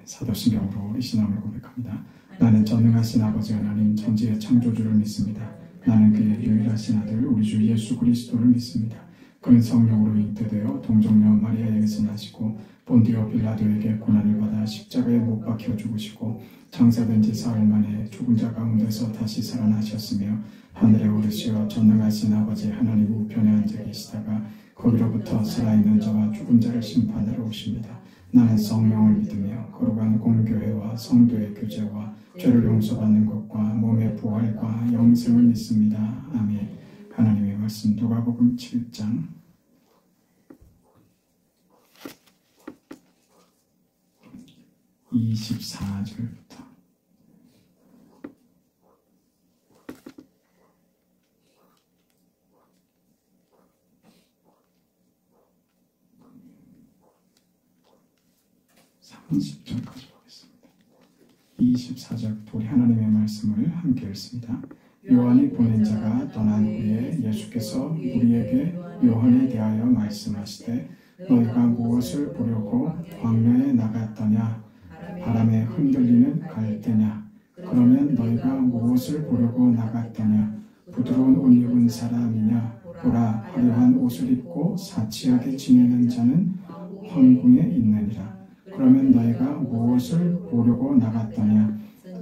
사도신경으로 이 신앙을 고백합니다. 나는 전능하신 아버지 하나님 천지의 창조주를 믿습니다. 나는 그의 유일하신 아들 우리 주 예수 그리스도를 믿습니다. 그는 성령으로 잉태되어 동정녀 마리아에게서 나시고 본디오 빌라도에게 고난을 받아 십자가에 못 박혀 죽으시고 장사된 지 사흘 만에 죽은 자 가운데서 다시 살아나셨으며 하늘에 오르시어 전능하신 아버지 하나님 우편에 앉아 계시다가 거기로부터 살아있는 자와 죽은 자를 심판하러 오십니다. 나는 성령을 믿으며 거룩한 공교회와 성도의 교제와 죄를 용서받는 것과 몸의 부활과 영생을 믿습니다. 아멘. 하나님의 말씀 누가복음 7장 24절부터 30절까지 보겠습니다. 24절부터 우리 하나님의 말씀을 함께 읽습니다. 요한이 보낸 자가 떠난 후에 예수께서 우리에게 요한에 대하여 말씀하시되 너희가 무엇을 보려고 광야에 나갔더냐? 바람에 흔들리는 갈대냐? 그러면 너희가 무엇을 보려고 나갔더냐? 부드러운 옷 입은 사람이냐? 보라, 화려한 옷을 입고 사치하게 지내는 자는 황궁에 있느니라. 그러면 너희가 무엇을 보려고 나갔더냐?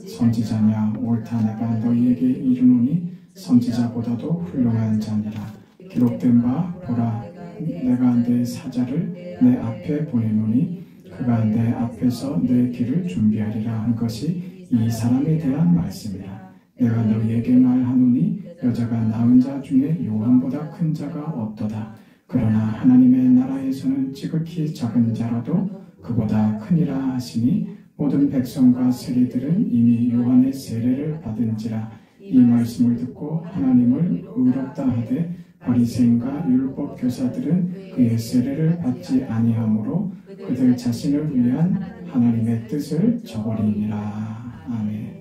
선지자냐? 옳다, 내가 너희에게 이르노니 선지자보다도 훌륭한 자니라. 기록된 바 보라, 내가 내 사자를 내 앞에 보내노니 그가 내 앞에서 내 길을 준비하리라 한 것이 이 사람에 대한 말씀이라. 내가 너희에게 말하노니 여자가 낳은 자 중에 요한보다 큰 자가 없도다. 그러나 하나님의 나라에서는 지극히 작은 자라도 그보다 크니라 하시니 모든 백성과 세리들은 이미 요한의 세례를 받은지라. 이 말씀을 듣고 하나님을 의롭다 하되 바리새인과 율법 교사들은 그의 세례를 받지 아니하므로 그들 자신을 위한 하나님의 뜻을 저버리니라. 아멘.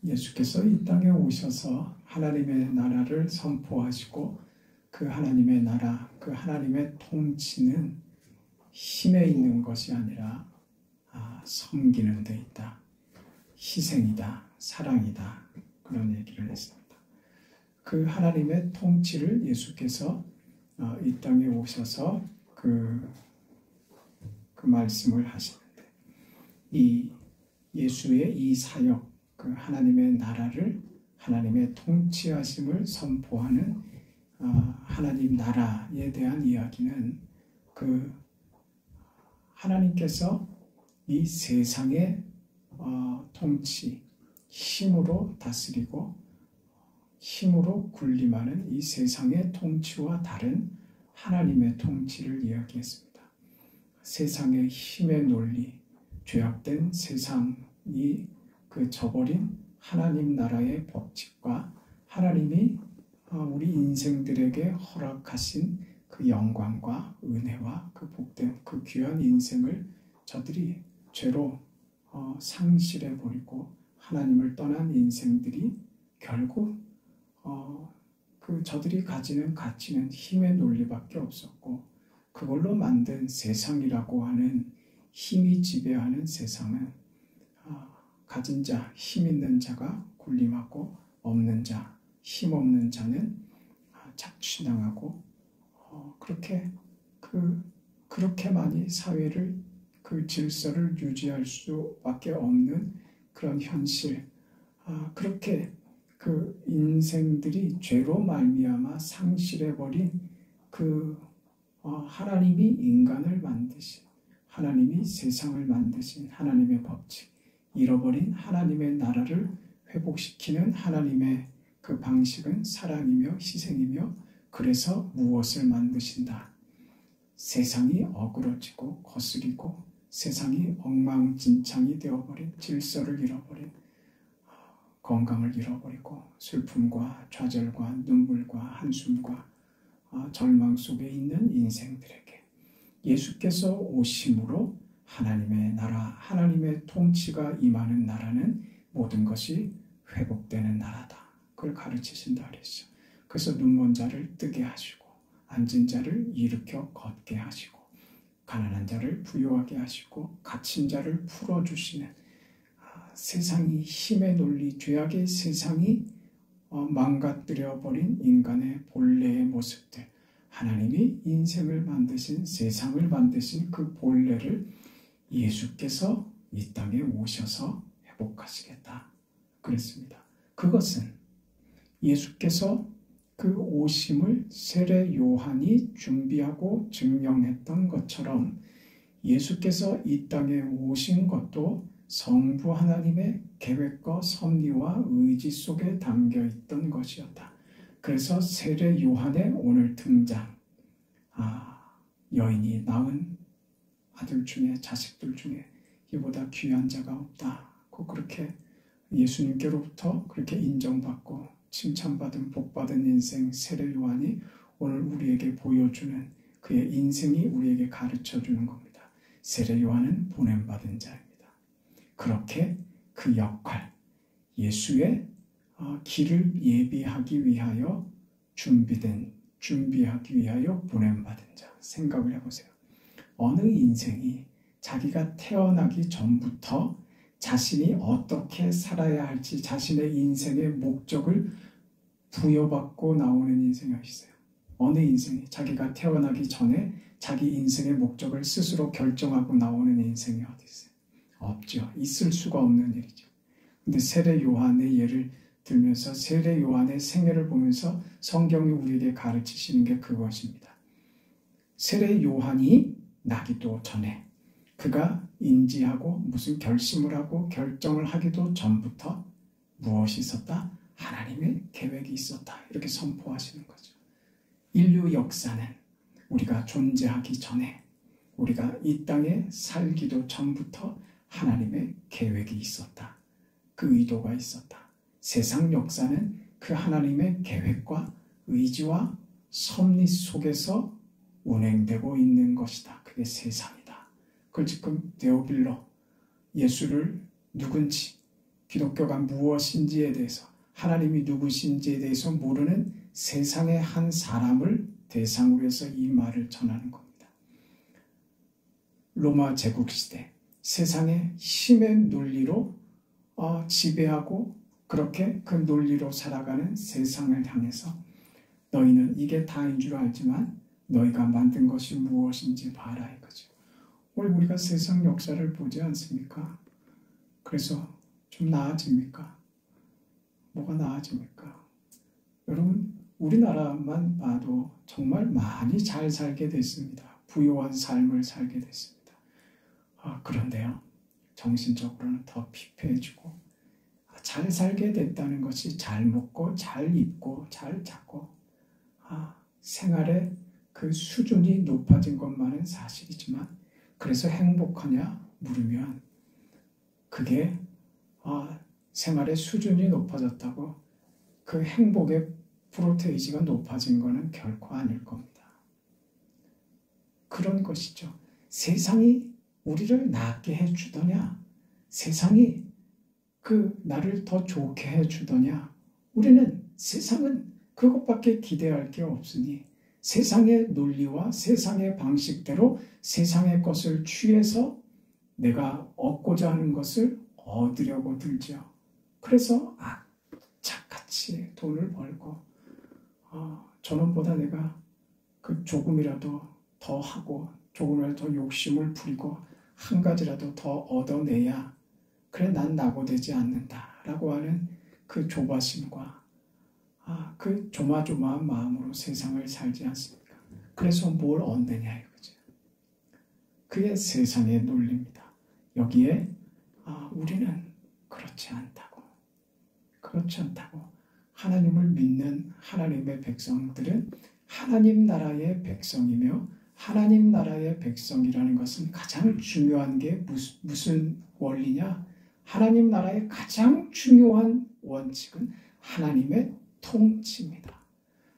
예수께서 이 땅에 오셔서 하나님의 나라를 선포하시고 그 하나님의 나라, 그 하나님의 통치는 힘에 있는 것이 아니라 섬기는 데 있다. 희생이다. 사랑이다. 그런 얘기를 했습니다. 그 하나님의 통치를 예수께서 이 땅에 오셔서 그 말씀을 하시는데 이 예수의 이 사역, 그 하나님의 나라를 하나님의 통치하심을 선포하는 하나님 나라에 대한 이야기는 그 하나님께서 이 세상의 통치, 힘으로 다스리고 힘으로 군림하는 이 세상의 통치와 다른 하나님의 통치를 이야기했습니다. 세상의 힘의 논리, 죄악된 세상이 그 저버린 하나님 나라의 법칙과 하나님이 우리 인생들에게 허락하신 그 영광과 은혜와 그 복된 그 귀한 인생을 저들이 죄로 상실해버리고 하나님을 떠난 인생들이 결국 그 저들이 가지는 가치는 힘의 논리밖에 없었고 그걸로 만든 세상이라고 하는 힘이 지배하는 세상은 가진 자, 힘 있는 자가 군림하고 없는 자, 힘 없는 자는 착취당하고 그렇게 많이 사회를 그 질서를 유지할 수밖에 없는 그런 현실, 그렇게 그 인생들이 죄로 말미암아 상실해버린 그 하나님이 인간을 만드신 하나님이 세상을 만드신 하나님의 법칙, 잃어버린 하나님의 나라를 회복시키는 하나님의 그 방식은 사랑이며 희생이며 그래서 무엇을 만드신다. 세상이 어그러지고 거스리고 세상이 엉망진창이 되어버린 질서를 잃어버린 건강을 잃어버리고 슬픔과 좌절과 눈물과 한숨과 절망 속에 있는 인생들에게 예수께서 오심으로 하나님의 나라, 하나님의 통치가 임하는 나라는 모든 것이 회복되는 나라다. 그걸 가르치신다 그랬죠. 그래서 눈먼 자를 뜨게 하시고 앉은 자를 일으켜 걷게 하시고 가난한 자를 부유하게 하시고 갇힌 자를 풀어주시는 세상이 힘의 논리, 죄악의 세상이 망가뜨려버린 인간의 본래의 모습들, 하나님이 인생을 만드신, 세상을 만드신 그 본래를 예수께서 이 땅에 오셔서 회복하시겠다 그랬습니다. 그것은 예수께서 그 오심을 세례 요한이 준비하고 증명했던 것처럼 예수께서 이 땅에 오신 것도 성부 하나님의 계획과 섭리와 의지 속에 담겨 있던 것이었다. 그래서 세례 요한의 오늘 등장, 여인이 낳은 아들 중에, 자식들 중에 이보다 귀한 자가 없다고 그렇게 예수님께로부터 그렇게 인정받고 칭찬받은 복받은 인생 세례 요한이 오늘 우리에게 보여주는 그의 인생이 우리에게 가르쳐주는 겁니다. 세례 요한은 보냄받은 자입니다. 그렇게 그 역할, 예수의 길을 예비하기 위하여 준비하기 위하여 보냄받은 자. 생각을 해보세요. 어느 인생이 자기가 태어나기 전부터 자신이 어떻게 살아야 할지 자신의 인생의 목적을 부여받고 나오는 인생이 있어요. 어느 인생이 자기가 태어나기 전에 자기 인생의 목적을 스스로 결정하고 나오는 인생이 어디 있어요? 없죠. 있을 수가 없는 일이죠. 근데 세례 요한의 예를 들면서 세례 요한의 생애를 보면서 성경이 우리에게 가르치시는 게 그것입니다. 세례 요한이 나기도 전에 그가 인지하고 무슨 결심을 하고 결정을 하기도 전부터 무엇이 있었다? 하나님의 계획이 있었다. 이렇게 선포하시는 거죠. 인류 역사는 우리가 존재하기 전에, 우리가 이 땅에 살기도 전부터 하나님의 계획이 있었다. 그 의도가 있었다. 세상 역사는 그 하나님의 계획과 의지와 섭리 속에서 운행되고 있는 것이다. 그게 세상이다. 그걸 지금 데오빌러, 예수를 누군지, 기독교가 무엇인지에 대해서, 하나님이 누구신지에 대해서 모르는 세상의 한 사람을 대상으로 해서 이 말을 전하는 겁니다. 로마 제국시대, 세상의 힘의 논리로 지배하고 그렇게 그 논리로 살아가는 세상을 향해서 너희는 이게 다인 줄 알지만 너희가 만든 것이 무엇인지 봐라 이거죠. 오늘 우리가 세상 역사를 보지 않습니까? 그래서 좀 나아집니까? 뭐가 나아집니까? 여러분, 우리나라만 봐도 정말 많이 잘 살게 됐습니다. 부유한 삶을 살게 됐습니다. 그런데요, 정신적으로는 더 피폐해지고, 잘 살게 됐다는 것이 잘 먹고 잘 입고 잘 자고 생활의 그 수준이 높아진 것만은 사실이지만 그래서 행복하냐 물으면 그게 생활의 수준이 높아졌다고 그 행복의 프로테이지가 높아진 것은 결코 아닐 겁니다. 그런 것이죠. 세상이 우리를 낫게 해주더냐, 세상이 나를 더 좋게 해주더냐, 우리는 세상은 그것밖에 기대할 게 없으니 세상의 논리와 세상의 방식대로 세상의 것을 취해서 내가 얻고자 하는 것을 얻으려고 들죠. 그래서 착같이 돈을 벌고 저놈보다 내가 조금이라도 더 하고 조금이라도 더 욕심을 부리고 한 가지라도 더 얻어내야 그래 난 낙오되지 않는다라고 하는 그 조바심과 그 조마조마한 마음으로 세상을 살지 않습니까? 그래서 뭘 얻느냐 이거죠. 그게 세상의 논리입니다. 여기에 우리는 그렇지 않다고. 하나님을 믿는 하나님의 백성들은 하나님 나라의 백성이며 하나님 나라의 백성이라는 것은 가장 중요한 게 무슨 원리냐? 하나님 나라의 가장 중요한 원칙은 하나님의 통치입니다.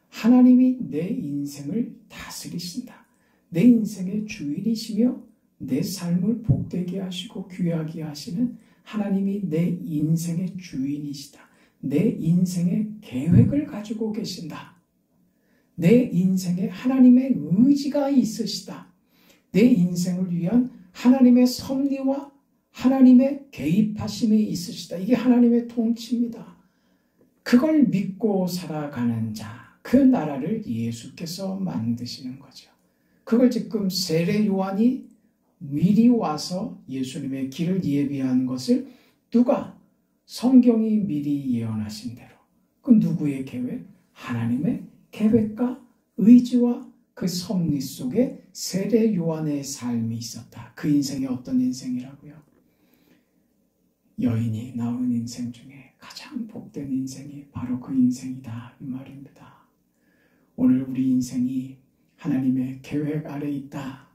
하나님이 내 인생을 다스리신다. 내 인생의 주인이시며 내 삶을 복되게 하시고 귀하게 하시는 하나님이 내 인생의 주인이시다. 내 인생의 계획을 가지고 계신다. 내 인생에 하나님의 의지가 있으시다. 내 인생을 위한 하나님의 섭리와 하나님의 개입하심이 있으시다. 이게 하나님의 통치입니다. 그걸 믿고 살아가는 자, 그 나라를 예수께서 만드시는 거죠. 그걸 지금 세례 요한이 미리 와서 예수님의 길을 예비한 것을 누가? 성경이 미리 예언하신 대로. 그 누구의 계획? 하나님의 계획과 의지와 그 섭리 속에 세례 요한의 삶이 있었다. 그 인생이 어떤 인생이라고요? 여인이 낳은 인생 중에 가장 복된 인생이 바로 그 인생이다, 이 말입니다. 오늘 우리 인생이 하나님의 계획 아래 있다.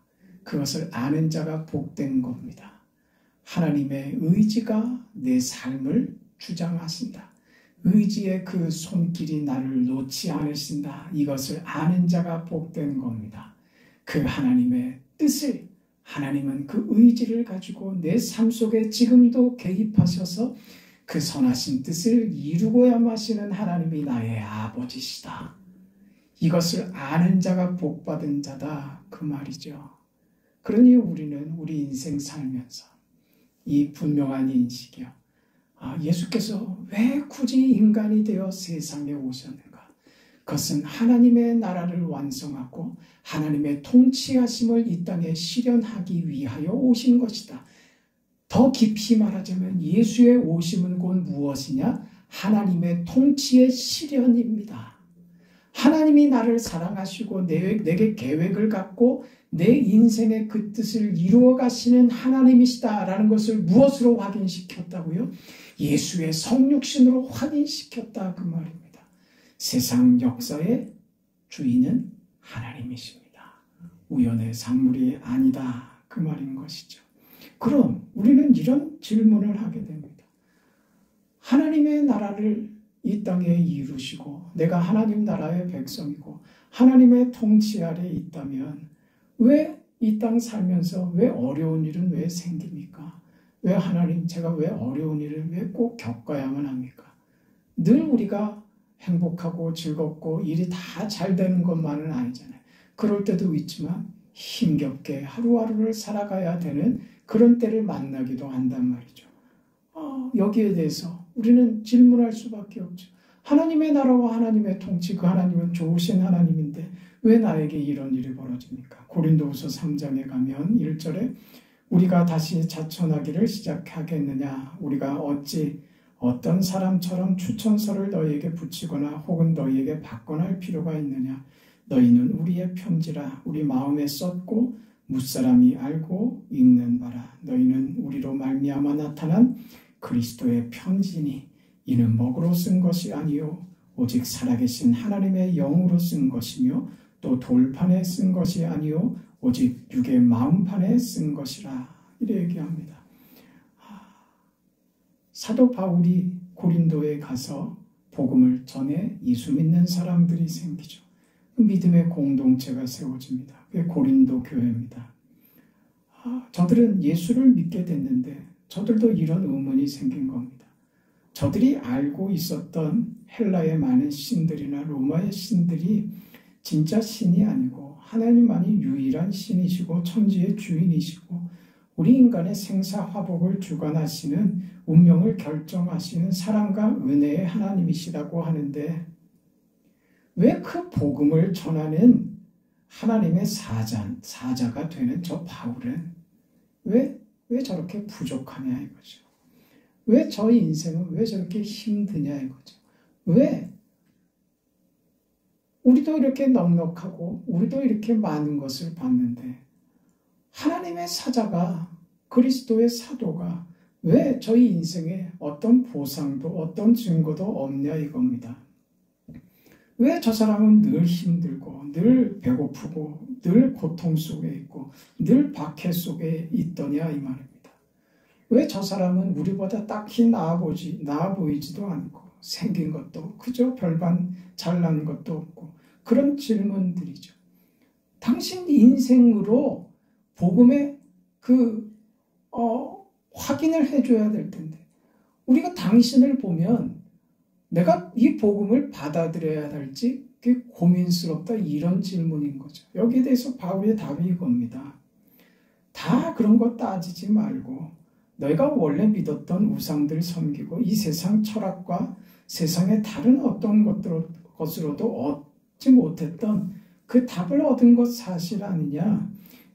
그것을 아는 자가 복된 겁니다. 하나님의 의지가 내 삶을 주장하신다. 의지의 그 손길이 나를 놓지 않으신다. 이것을 아는 자가 복된 겁니다. 그 하나님의 뜻을, 하나님은 그 의지를 가지고 내 삶 속에 지금도 개입하셔서 그 선하신 뜻을 이루고야 마시는 하나님이 나의 아버지시다. 이것을 아는 자가 복받은 자다, 그 말이죠. 그러니 우리는 우리 인생 살면서 이 분명한 인식이요. 예수께서 왜 굳이 인간이 되어 세상에 오셨는가? 그것은 하나님의 나라를 완성하고 하나님의 통치하심을 이 땅에 실현하기 위하여 오신 것이다. 더 깊이 말하자면 예수의 오심은 곧 무엇이냐? 하나님의 통치의 실현입니다. 하나님이 나를 사랑하시고 내게 계획을 갖고 내 인생의 그 뜻을 이루어 가시는 하나님이시다라는 것을 무엇으로 확인시켰다고요? 예수의 성육신으로 확인시켰다, 그 말입니다. 세상 역사의 주인은 하나님이십니다. 우연의 산물이 아니다, 그 말인 것이죠. 그럼 우리는 이런 질문을 하게 됩니다. 하나님의 나라를 이 땅에 이루시고 내가 하나님 나라의 백성이고 하나님의 통치 아래 있다면 왜 이 땅 살면서 왜 어려운 일은 왜 생깁니까? 왜 하나님, 제가 왜 어려운 일을 왜 꼭 겪어야만 합니까? 늘 우리가 행복하고 즐겁고 일이 다 잘 되는 것만은 아니잖아요. 그럴 때도 있지만 힘겹게 하루하루를 살아가야 되는 그런 때를 만나기도 한단 말이죠. 여기에 대해서 우리는 질문할 수밖에 없죠. 하나님의 나라와 하나님의 통치, 그 하나님은 좋으신 하나님인데 왜 나에게 이런 일이 벌어집니까? 고린도후서 3장에 가면 1절에 우리가 다시 자천하기를 시작하겠느냐? 우리가 어찌 어떤 사람처럼 추천서를 너희에게 붙이거나 혹은 너희에게 받거나 할 필요가 있느냐? 너희는 우리의 편지라 우리 마음에 썼고 무사람이 알고 읽는 바라. 너희는 우리로 말미암아 나타난 그리스도의 편지니 이는 먹으로 쓴 것이 아니요 오직 살아계신 하나님의 영으로 쓴 것이며 또 돌판에 쓴 것이 아니요 오직 육의 마음판에 쓴 것이라. 이래 얘기합니다. 사도 바울이 고린도에 가서 복음을 전해 예수 믿는 사람들이 생기죠. 믿음의 공동체가 세워집니다. 그게 고린도 교회입니다. 저들은 예수를 믿게 됐는데 저들도 이런 의문이 생긴 겁니다. 저들이 알고 있었던 헬라의 많은 신들이나 로마의 신들이 진짜 신이 아니고 하나님만이 유일한 신이시고 천지의 주인이시고 우리 인간의 생사화복을 주관하시는 운명을 결정하시는 사랑과 은혜의 하나님이시라고 하는데 왜 그 복음을 전하는 하나님의 사자가 되는 저 바울은 왜 저렇게 부족하냐 이거죠. 왜 저 인생은 왜 저렇게 힘드냐 이거죠. 왜 우리도 이렇게 넉넉하고 우리도 이렇게 많은 것을 봤는데 하나님의 사자가 그리스도의 사도가 왜 저희 인생에 어떤 보상도 어떤 증거도 없냐 이겁니다. 왜 저 사람은 늘 힘들고 늘 배고프고 늘 고통 속에 있고 늘 박해 속에 있더냐 이 말입니다. 왜 저 사람은 우리보다 딱히 나아 보이지도 않고 생긴 것도 그저 별반 잘난 것도 없고 그런 질문들이죠. 당신 인생으로 복음의 확인을 해줘야 될 텐데 우리가 당신을 보면 내가 이 복음을 받아들여야 할지 그게 고민스럽다 이런 질문인 거죠. 여기에 대해서 바울의 답이 이겁니다. 다 그런 거 따지지 말고 너희가 원래 믿었던 우상들 섬기고 이 세상 철학과 세상의 다른 어떤 것으로도 얻지 못했던 그 답을 얻은 것 사실 아니냐.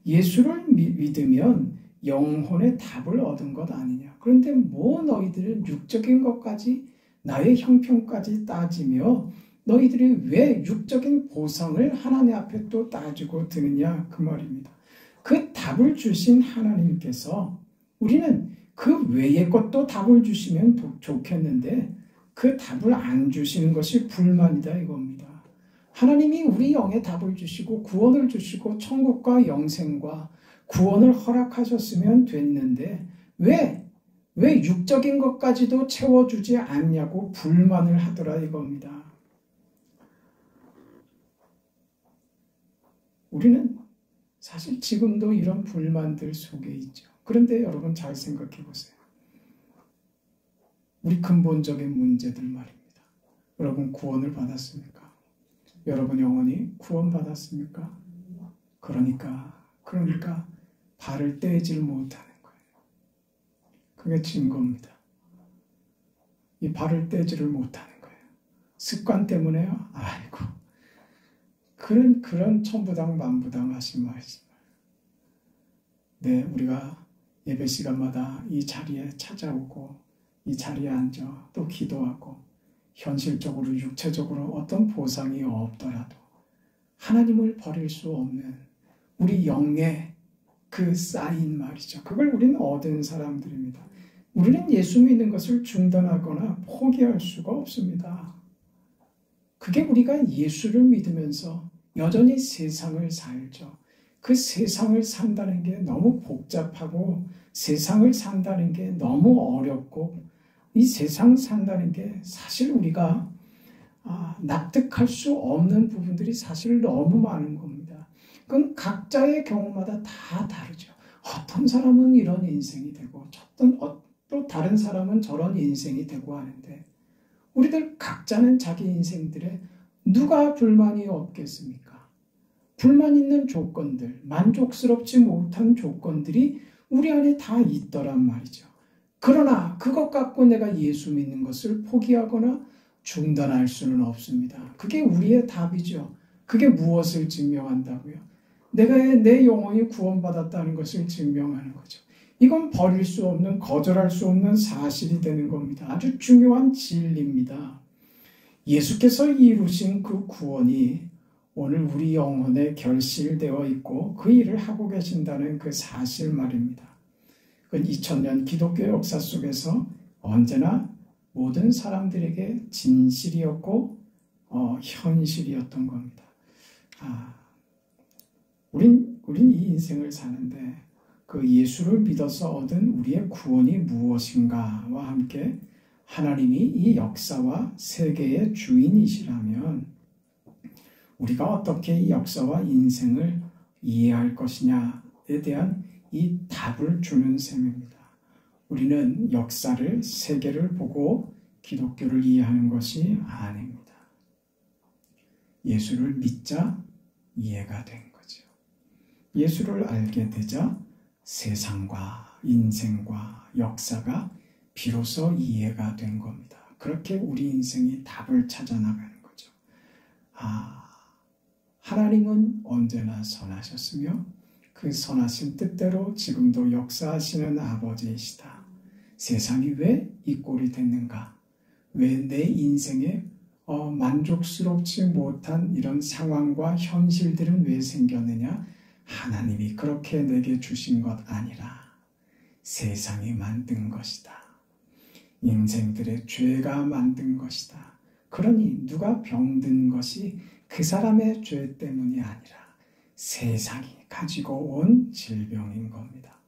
예수를 믿으면 영혼의 답을 얻은 것 아니냐. 그런데 뭐 너희들은 육적인 것까지 나의 형편까지 따지며 너희들이 왜 육적인 보상을 하나님 앞에 또 따지고 드느냐 그 말입니다. 그 답을 주신 하나님께서 우리는 그 외의 것도 답을 주시면 좋겠는데 그 답을 안 주시는 것이 불만이다 이겁니다. 하나님이 우리 영에 답을 주시고 구원을 주시고 천국과 영생과 구원을 허락하셨으면 됐는데 왜 육적인 것까지도 채워주지 않냐고 불만을 하더라 이겁니다. 우리는 사실 지금도 이런 불만들 속에 있죠. 그런데 여러분 잘 생각해 보세요. 우리 근본적인 문제들 말입니다. 여러분 구원을 받았습니까? 여러분 영혼이 구원받았습니까? 그러니까 발을 떼질 못하는 거예요. 그게 증거입니다. 이 발을 떼지를 못하는 거예요. 습관 때문에요? 아이고. 그런 천부당 만부당 하신 말씀을. 네, 우리가 예배 시간마다 이 자리에 찾아오고 이 자리에 앉아 또 기도하고 현실적으로 육체적으로 어떤 보상이 없더라도 하나님을 버릴 수 없는 우리 영의 그 쌓인 말이죠. 그걸 우리는 얻은 사람들입니다. 우리는 예수 믿는 것을 중단하거나 포기할 수가 없습니다. 그게 우리가 예수를 믿으면서 여전히 세상을 살죠. 그 세상을 산다는 게 너무 복잡하고 세상을 산다는 게 너무 어렵고 이 세상 산다는 게 사실 우리가 납득할 수 없는 부분들이 사실 너무 많은 겁니다. 그건 각자의 경우마다 다 다르죠. 어떤 사람은 이런 인생이 되고 또 다른 사람은 저런 인생이 되고 하는데 우리들 각자는 자기 인생들에 누가 불만이 없겠습니까? 불만 있는 조건들, 만족스럽지 못한 조건들이 우리 안에 다 있더란 말이죠. 그러나 그것 갖고 내가 예수 믿는 것을 포기하거나 중단할 수는 없습니다. 그게 우리의 답이죠. 그게 무엇을 증명한다고요? 내 영혼이 구원받았다는 것을 증명하는 거죠. 이건 버릴 수 없는, 거절할 수 없는 사실이 되는 겁니다. 아주 중요한 진리입니다. 예수께서 이루신 그 구원이 오늘 우리 영혼에 결실되어 있고 그 일을 하고 계신다는 그 사실 말입니다. 그건 2000년 기독교 역사 속에서 언제나 모든 사람들에게 진실이었고 현실이었던 겁니다. 우린 이 인생을 사는데 그 예수를 믿어서 얻은 우리의 구원이 무엇인가와 함께 하나님이 이 역사와 세계의 주인이시라면 우리가 어떻게 이 역사와 인생을 이해할 것이냐에 대한 이 답을 주는 셈입니다. 우리는 역사를, 세계를 보고 기독교를 이해하는 것이 아닙니다. 예수를 믿자 이해가 된 거죠. 예수를 알게 되자 세상과 인생과 역사가 비로소 이해가 된 겁니다. 그렇게 우리 인생이 답을 찾아 나가는 거죠. 하나님은 언제나 선하셨으며 그 선하신 뜻대로 지금도 역사하시는 아버지이시다. 세상이 왜 이 꼴이 됐는가? 왜 내 인생에 만족스럽지 못한 이런 상황과 현실들은 왜 생겼느냐? 하나님이 그렇게 내게 주신 것 아니라 세상이 만든 것이다. 인생들의 죄가 만든 것이다. 그러니 누가 병든 것이 그 사람의 죄 때문이 아니라 세상이 가지고 온 질병인 겁니다.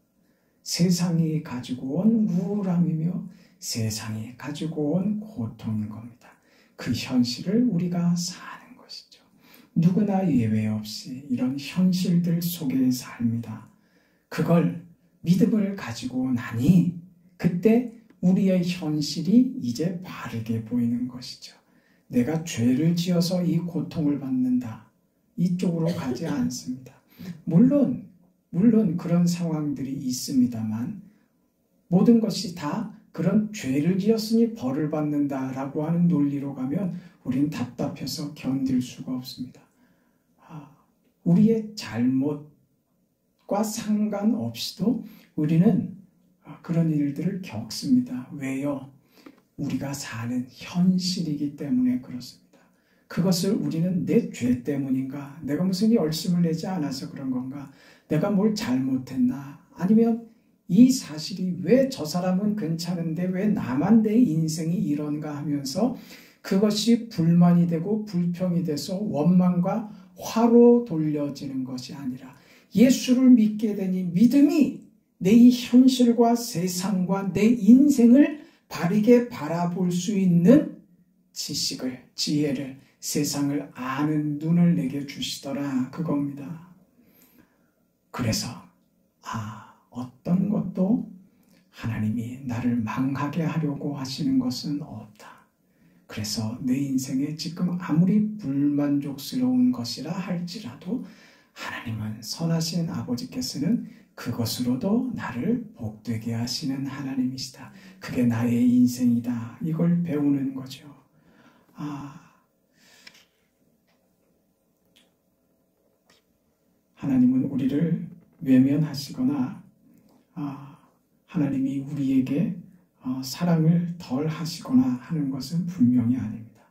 세상이 가지고 온 우울함이며 세상이 가지고 온 고통인 겁니다. 그 현실을 우리가 사는 것이죠. 누구나 예외 없이 이런 현실들 속에 삽니다. 그걸 믿음을 가지고 나니 그때 우리의 현실이 이제 바르게 보이는 것이죠. 내가 죄를 지어서 이 고통을 받는다. 이쪽으로 가지 않습니다. 물론 그런 상황들이 있습니다만 모든 것이 다 그런 죄를 지었으니 벌을 받는다라고 하는 논리로 가면 우리는 답답해서 견딜 수가 없습니다. 우리의 잘못과 상관없이도 우리는 그런 일들을 겪습니다. 왜요? 우리가 사는 현실이기 때문에 그렇습니다. 그것을 우리는 내 죄 때문인가? 내가 무슨 열심을 내지 않아서 그런 건가? 내가 뭘 잘못했나? 아니면 이 사실이 왜 저 사람은 괜찮은데 왜 나만 내 인생이 이런가 하면서 그것이 불만이 되고 불평이 돼서 원망과 화로 돌려지는 것이 아니라 예수를 믿게 되니 믿음이 내 이 현실과 세상과 내 인생을 바르게 바라볼 수 있는 지식을, 지혜를, 세상을 아는 눈을 내게 주시더라 그겁니다. 그래서 어떤 것도 하나님이 나를 망하게 하려고 하시는 것은 없다. 그래서 내 인생에 지금 아무리 불만족스러운 것이라 할지라도 하나님은 선하신 아버지께서는 그것으로도 나를 복되게 하시는 하나님이시다. 그게 나의 인생이다. 이걸 배우는 거죠. 하나님은 우리를 외면하시거나 하나님이 우리에게 사랑을 덜 하시거나 하는 것은 분명히 아닙니다.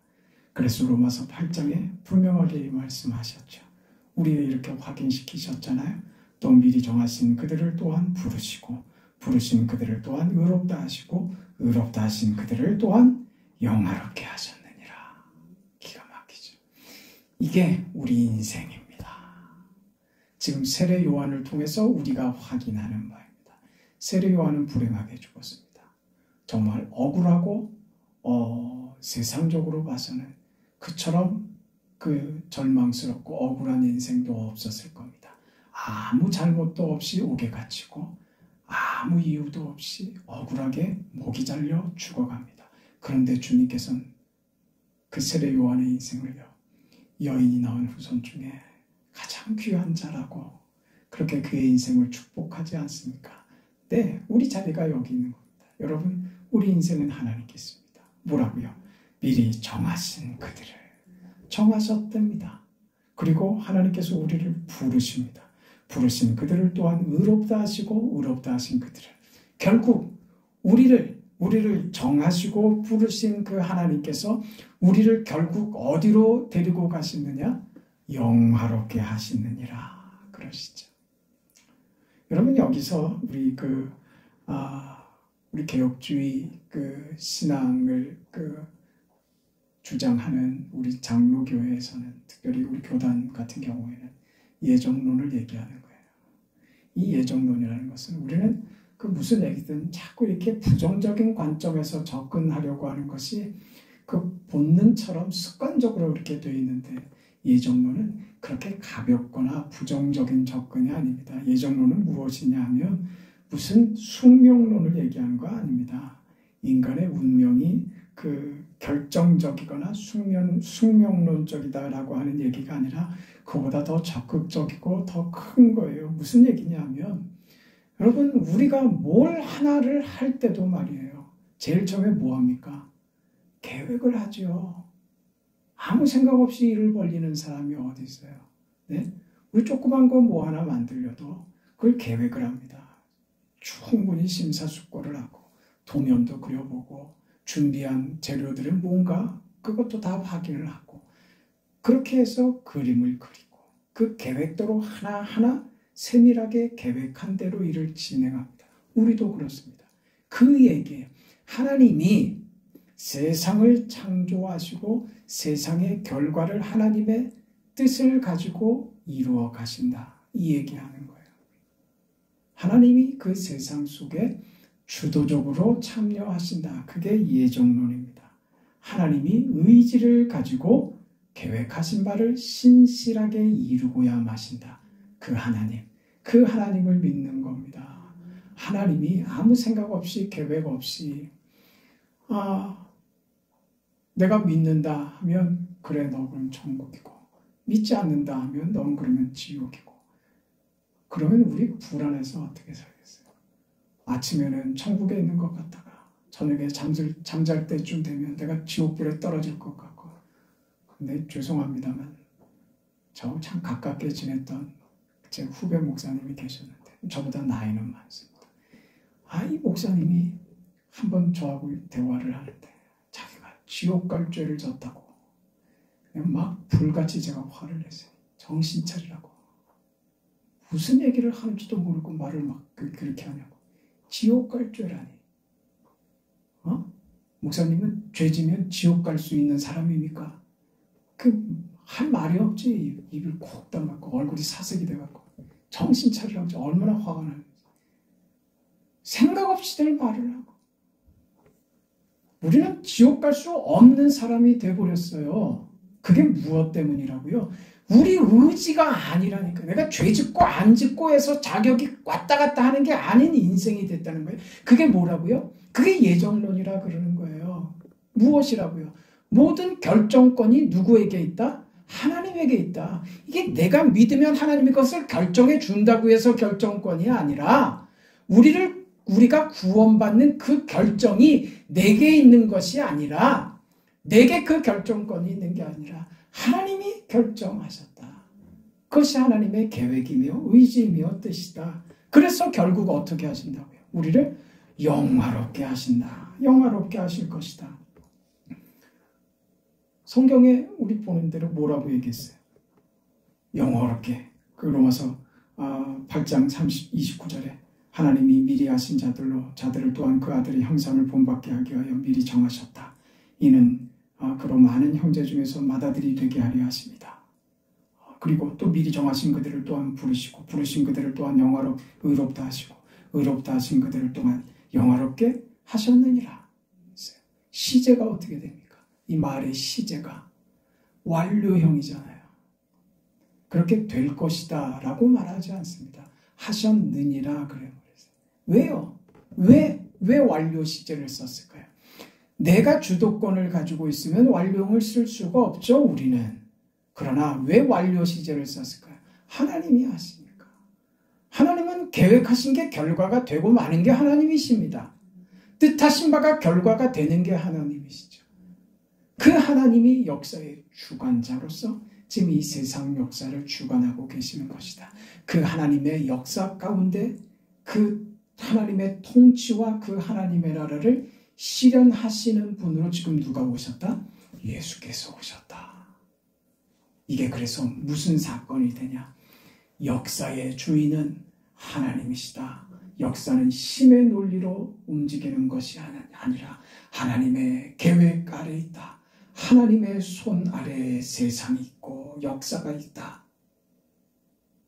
그래서 로마서 8장에 분명하게 말씀하셨죠. 우리를 이렇게 확인시키셨잖아요. 또 미리 정하신 그들을 또한 부르시고 부르신 그들을 또한 의롭다 하시고 의롭다 하신 그들을 또한 영화롭게 하셨느니라. 기가 막히죠. 이게 우리 인생입니다. 지금 세례 요한을 통해서 우리가 확인하는 바입니다. 세례 요한은 불행하게 죽었습니다. 정말 억울하고 세상적으로 봐서는 그처럼 절망스럽고 억울한 인생도 없었을 겁니다. 아무 잘못도 없이 옥에 갇히고 아무 이유도 없이 억울하게 목이 잘려 죽어갑니다. 그런데 주님께서는 그 세례 요한의 인생을요, 여인이 낳은 후손 중에 가장 귀한 자라고 그렇게 그의 인생을 축복하지 않습니까? 네, 우리 자리가 여기 있는 겁니다. 여러분, 우리 인생은 하나님께 있습니다. 뭐라고요? 미리 정하신 그들을 정하셨답니다. 그리고 하나님께서 우리를 부르십니다. 부르신 그들을 또한 의롭다 하시고 의롭다 하신 그들을, 결국 우리를 정하시고 부르신 그 하나님께서 우리를 결국 어디로 데리고 가시느냐? 영화롭게 하시느니라 그러시죠. 여러분, 여기서 우리 개혁주의 신앙을 주장하는 우리 장로교회에서는, 특별히 우리 교단 같은 경우에는 예정론을 얘기하는 거예요. 이 예정론이라는 것은 우리는 무슨 얘기든 자꾸 이렇게 부정적인 관점에서 접근하려고 하는 것이 본능처럼 습관적으로 이렇게 되어 있는데, 예정론은 그렇게 가볍거나 부정적인 접근이 아닙니다. 예정론은 무엇이냐 하면 무슨 숙명론을 얘기하는 거 아닙니다. 인간의 운명이 결정적이거나 숙명론적이다라고 하는 얘기가 아니라 그보다 더 적극적이고 더 큰 거예요. 무슨 얘기냐 하면, 여러분, 우리가 뭘 하나를 할 때도 말이에요, 제일 처음에 뭐 합니까? 계획을 하죠. 아무 생각 없이 일을 벌리는 사람이 어디 있어요? 네? 우리 조그만 거 뭐 하나 만들려도 그걸 계획을 합니다. 충분히 심사숙고를 하고 도면도 그려보고 준비한 재료들은 뭔가 그것도 다 확인을 하고 그렇게 해서 그림을 그리고 그 계획대로 하나하나 세밀하게 계획한 대로 일을 진행합니다. 우리도 그렇습니다. 그에게 하나님이 세상을 창조하시고 세상의 결과를 하나님의 뜻을 가지고 이루어 가신다, 이 얘기하는 거예요. 하나님이 그 세상 속에 주도적으로 참여하신다. 그게 예정론입니다. 하나님이 의지를 가지고 계획하신 바를 신실하게 이루고야 마신다. 그 하나님을 믿는 겁니다. 하나님이 아무 생각 없이 계획 없이 내가 믿는다 하면 그래 너 그럼 천국이고 믿지 않는다 하면 넌 그러면 지옥이고 그러면 우리 불안해서 어떻게 살겠어요? 아침에는 천국에 있는 것 같다가 저녁에 잠잘 때쯤 되면 내가 지옥불에 떨어질 것 같고 근데 죄송합니다만 저 참 가깝게 지냈던 제 후배 목사님이 계셨는데 저보다 나이는 많습니다. 이 목사님이 한번 저하고 대화를 하는데 자기가 지옥 갈 죄를 졌다고 그냥 막 불같이 제가 화를 냈어요. 정신 차리라고. 무슨 얘기를 하는지도 모르고 말을 막 그렇게 하냐고. 지옥 갈 죄라니. 목사님은 죄 지면 지옥 갈 수 있는 사람입니까? 할 말이 없지. 입을 콕 다물고 얼굴이 사색이 돼갖고 정신 차리라고 얼마나 화가 나는지. 생각 없이들 말을 하고. 우리는 지옥 갈 수 없는 사람이 돼버렸어요. 그게 무엇 때문이라고요? 우리 의지가 아니라니까. 내가 죄 짓고 안 짓고 해서 자격이 왔다 갔다 하는 게 아닌 인생이 됐다는 거예요. 그게 뭐라고요? 그게 예정론이라 그러는 거예요. 무엇이라고요? 모든 결정권이 누구에게 있다? 하나님에게 있다. 이게 내가 믿으면 하나님이 그것을 결정해 준다고 해서 결정권이 아니라 우리가 구원받는 그 결정이 내게 있는 것이 아니라 내게 그 결정권이 있는 게 아니라 하나님이 결정하셨다. 그것이 하나님의 계획이며 의지이며 뜻이다. 그래서 결국 어떻게 하신다고요? 우리를 영화롭게 하신다. 영화롭게 하실 것이다. 성경에 우리 보는 대로 뭐라고 얘기했어요? 영화롭게. 그 로마서 8장 29절에 하나님이 미리 하신 자들을 또한 그 아들의 형상을 본받게 하기 위하여 미리 정하셨다. 이는 그로 많은 형제 중에서 맏아들이 되게 하려 하십니다. 그리고 또 미리 정하신 그들을 또한 부르시고 부르신 그들을 또한 의롭다 하시고 의롭다 하신 그들을 또한 영화롭게 하셨느니라. 시제가 어떻게 됩니까? 이 말의 시제가 완료형이잖아요. 그렇게 될 것이다 라고 말하지 않습니다. 하셨느니라 그래요. 왜요? 왜 완료 시제를 썼을까요? 내가 주도권을 가지고 있으면 완료형을 쓸 수가 없죠, 우리는. 그러나 왜 완료 시제를 썼을까요? 하나님이 하시니까. 하나님은 계획하신 게 결과가 되고 마는 게 하나님이십니다. 뜻하신 바가 결과가 되는 게 하나님이시죠. 그 하나님이 역사의 주관자로서 지금 이 세상 역사를 주관하고 계시는 것이다. 그 하나님의 역사 가운데 그 하나님의 통치와 그 하나님의 나라를 실현하시는 분으로 지금 누가 오셨다? 예수께서 오셨다. 이게 그래서 무슨 사건이 되냐? 역사의 주인은 하나님이시다. 역사는 힘의 논리로 움직이는 것이 아니라 하나님의 계획 아래에 있다. 하나님의 손 아래에 세상이 있고 역사가 있다.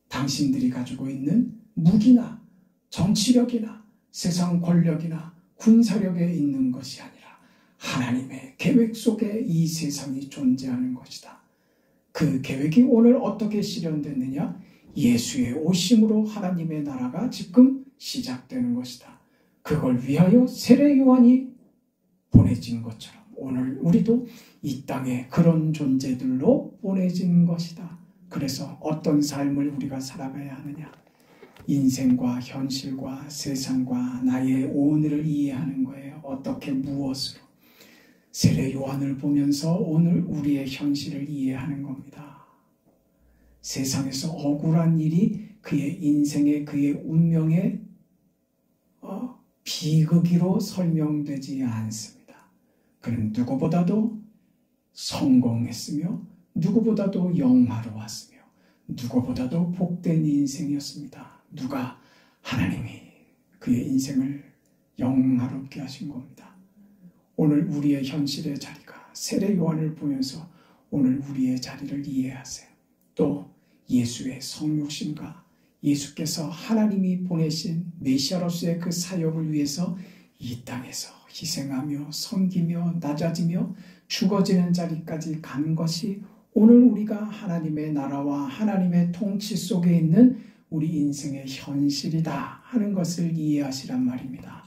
당신들이 가지고 있는 무기나 정치력이나 세상 권력이나 군사력에 있는 것이 아니라 하나님의 계획 속에 이 세상이 존재하는 것이다. 그 계획이 오늘 어떻게 실현됐느냐? 예수의 오심으로 하나님의 나라가 지금 시작되는 것이다. 그걸 위하여 세례 요한이 보내진 것처럼 오늘 우리도 이 땅에 그런 존재들로 보내진 것이다. 그래서 어떤 삶을 우리가 살아가야 하느냐? 인생과 현실과 세상과 나의 오늘을 이해하는 거예요. 어떻게 무엇으로? 세례 요한을 보면서 오늘 우리의 현실을 이해하는 겁니다. 세상에서 억울한 일이 그의 인생에 그의 운명에 비극으로 설명되지 않습니다. 그는 누구보다도 성공했으며 누구보다도 영화로웠으며 누구보다도 복된 인생이었습니다. 누가? 하나님이 그의 인생을 영화롭게 하신 겁니다. 오늘 우리의 현실의 자리가 세례 요한을 보면서 오늘 우리의 자리를 이해하세요. 또 예수의 성육신과 예수께서 하나님이 보내신 메시아로서의 그 사역을 위해서 이 땅에서 희생하며 섬기며 낮아지며 죽어지는 자리까지 간 것이 오늘 우리가 하나님의 나라와 하나님의 통치 속에 있는 우리 인생의 현실이다 하는 것을 이해하시란 말입니다.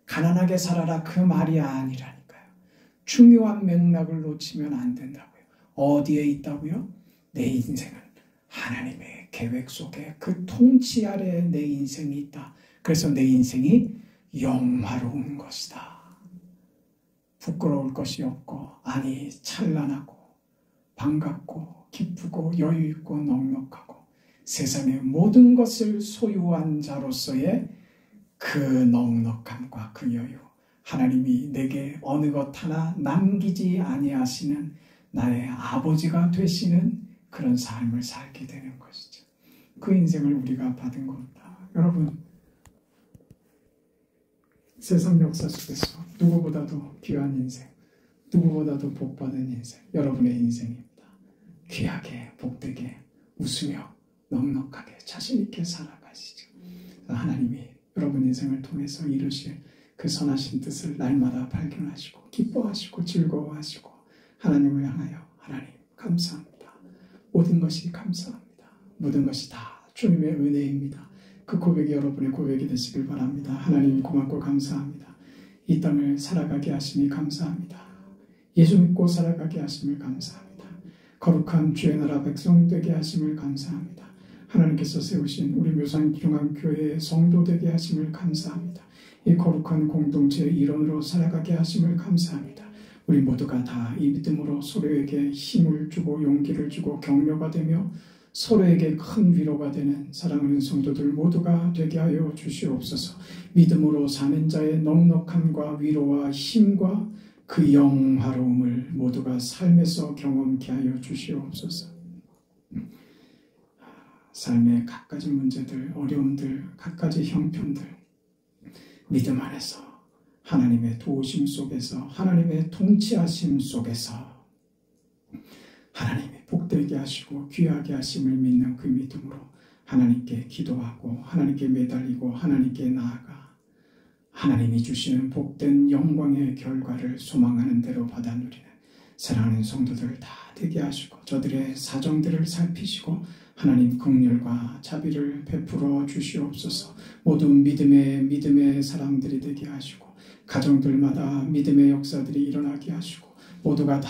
가난하게 살아라 그 말이 아니라니까요. 중요한 맥락을 놓치면 안 된다고요. 어디에 있다고요? 내 인생은 하나님의 계획 속에 그 통치 아래에 내 인생이 있다. 그래서 내 인생이 영화로운 것이다. 부끄러울 것이 없고, 아니 찬란하고 반갑고 기쁘고 여유있고 넉넉하고 세상의 모든 것을 소유한 자로서의 그 넉넉함과 그 여유, 하나님이 내게 어느 것 하나 남기지 아니하시는 나의 아버지가 되시는 그런 삶을 살게 되는 것이죠. 그 인생을 우리가 받은 겁니다. 여러분, 세상 역사 속에서 누구보다도 귀한 인생, 누구보다도 복받은 인생, 여러분의 인생입니다. 귀하게 복되게 웃으며 넉넉하게 자신있게 살아가시죠. 하나님이 여러분 인생을 통해서 이루실 그 선하신 뜻을 날마다 발견하시고 기뻐하시고 즐거워하시고 하나님을 향하여 하나님 감사합니다. 모든 것이 감사합니다. 모든 것이 다 주님의 은혜입니다. 그 고백이 여러분의 고백이 되시길 바랍니다. 하나님 고맙고 감사합니다. 이 땅을 살아가게 하심이 감사합니다. 예수 믿고 살아가게 하심을 감사합니다. 거룩한 주의 나라 백성 되게 하심을 감사합니다. 하나님께서 세우신 우리 묘산중앙교회의 성도 되게 하심을 감사합니다. 이 거룩한 공동체의 일원으로 살아가게 하심을 감사합니다. 우리 모두가 다 이 믿음으로 서로에게 힘을 주고 용기를 주고 격려가 되며 서로에게 큰 위로가 되는 사랑하는 성도들 모두가 되게 하여 주시옵소서. 믿음으로 사는 자의 넉넉함과 위로와 힘과 그 영화로움을 모두가 삶에서 경험케 하여 주시옵소서. 삶의 갖가지 문제들, 어려움들, 갖가지 형편들, 믿음 안에서 하나님의 도우심 속에서 하나님의 통치하심 속에서 하나님이 복되게 하시고 귀하게 하심을 믿는 그 믿음으로 하나님께 기도하고 하나님께 매달리고 하나님께 나아가 하나님이 주시는 복된 영광의 결과를 소망하는 대로 받아 누리는 사랑하는 성도들을 다 되게 하시고 저들의 사정들을 살피시고 하나님 긍휼과 자비를 베풀어 주시옵소서. 모든 믿음의 사람들이 되게 하시고 가정들마다 믿음의 역사들이 일어나게 하시고 모두가 다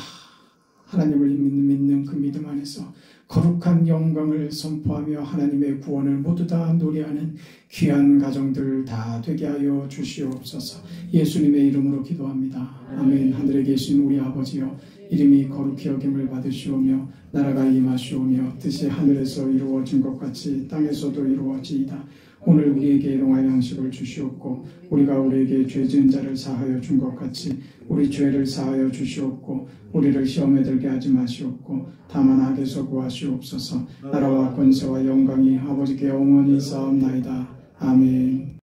하나님을 믿는 그 믿음 안에서 거룩한 영광을 선포하며 하나님의 구원을 모두 다 노래하는 귀한 가정들 다 되게 하여 주시옵소서. 예수님의 이름으로 기도합니다. 아멘. 하늘에 계신 우리 아버지여, 이름이 거룩히 여김을 받으시오며 나라가 임하시오며 뜻이 하늘에서 이루어진 것 같이 땅에서도 이루어지이다. 오늘 우리에게 일용할 양식을 주시옵고 우리가 우리에게 죄 지은 자를 사하여 준 것 같이 우리 죄를 사하여 주시옵고 우리를 시험에 들게 하지 마시옵고 다만 악에서 구하시옵소서. 나라와 권세와 영광이 아버지께 영원히 있사옵나이다. 아멘.